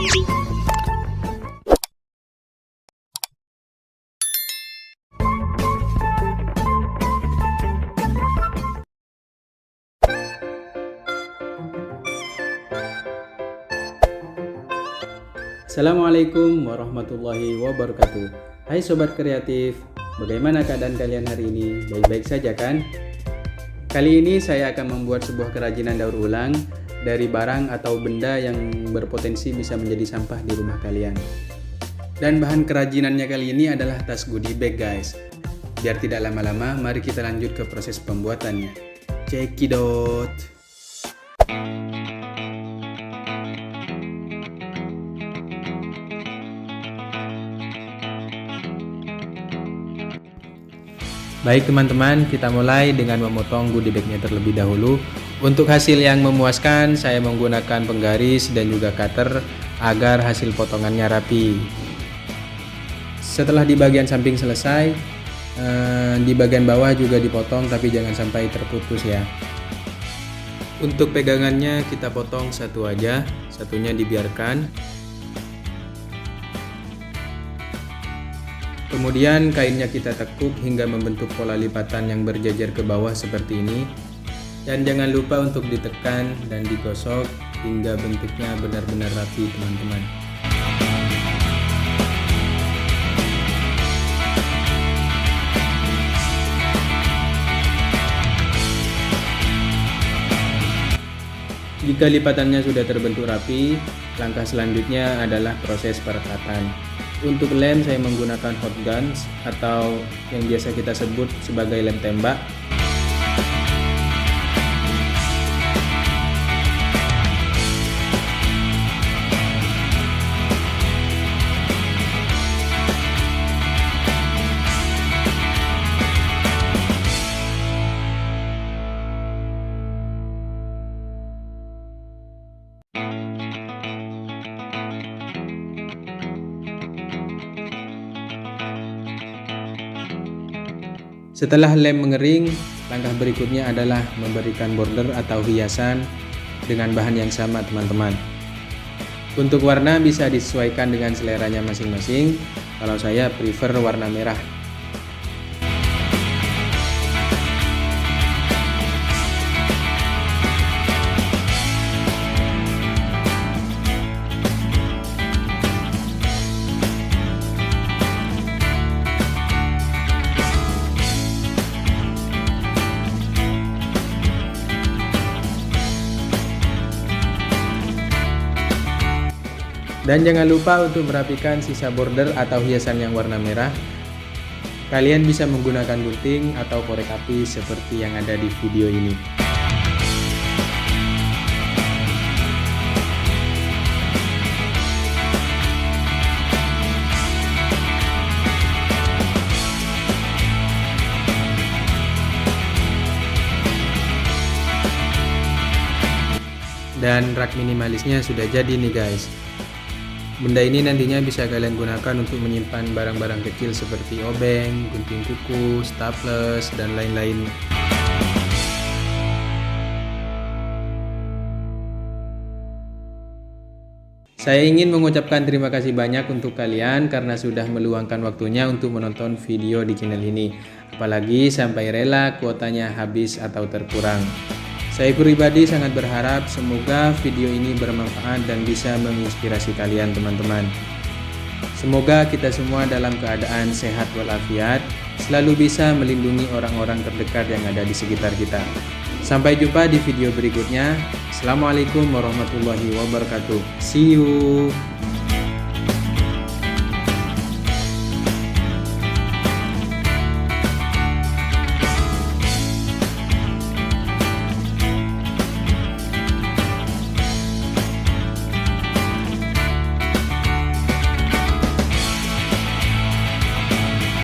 Assalamualaikum warahmatullahi wabarakatuh. Hai Sobat Kreatif, bagaimana keadaan kalian hari ini? Baik-baik saja kan? Kali ini saya akan membuat sebuah kerajinan daur ulang dari barang atau benda yang berpotensi bisa menjadi sampah di rumah kalian. Dan bahan kerajinannya kali ini adalah tas goodie bag guys. Biar tidak lama-lama, mari kita lanjut ke proses pembuatannya. Cekidot! Baik teman-teman, kita mulai dengan memotong goodie bagnya terlebih dahulu. Untuk hasil yang memuaskan, saya menggunakan penggaris dan juga cutter agar hasil potongannya rapi. Setelah di bagian samping selesai, di bagian bawah juga dipotong, tapi jangan sampai terputus ya. Untuk pegangannya kita potong satu aja, satunya dibiarkan. Kemudian kainnya kita tekuk hingga membentuk pola lipatan yang berjajar ke bawah seperti ini. Dan jangan lupa untuk ditekan dan digosok hingga bentuknya benar-benar rapi teman-teman. Jika lipatannya sudah terbentuk rapi, langkah selanjutnya adalah proses perekatan. Untuk lem saya menggunakan hot guns atau yang biasa kita sebut sebagai lem tembak. Setelah lem mengering, langkah berikutnya adalah memberikan border atau hiasan dengan bahan yang sama teman-teman. Untuk warna bisa disesuaikan dengan seleranya masing-masing. Kalau saya prefer warna merah. Dan jangan lupa untuk merapikan sisa border atau hiasan yang warna merah. Kalian bisa menggunakan gunting atau korek api seperti yang ada di video ini. Dan rak minimalisnya sudah jadi nih guys. Benda ini nantinya bisa kalian gunakan untuk menyimpan barang-barang kecil seperti obeng, gunting kuku, staples, dan lain-lain. Saya ingin mengucapkan terima kasih banyak untuk kalian karena sudah meluangkan waktunya untuk menonton video di channel ini. Apalagi sampai rela kuotanya habis atau terkurang. Saya pribadi sangat berharap semoga video ini bermanfaat dan bisa menginspirasi kalian teman-teman. Semoga kita semua dalam keadaan sehat walafiat, selalu bisa melindungi orang-orang terdekat yang ada di sekitar kita. Sampai jumpa di video berikutnya. Assalamualaikum warahmatullahi wabarakatuh. See you.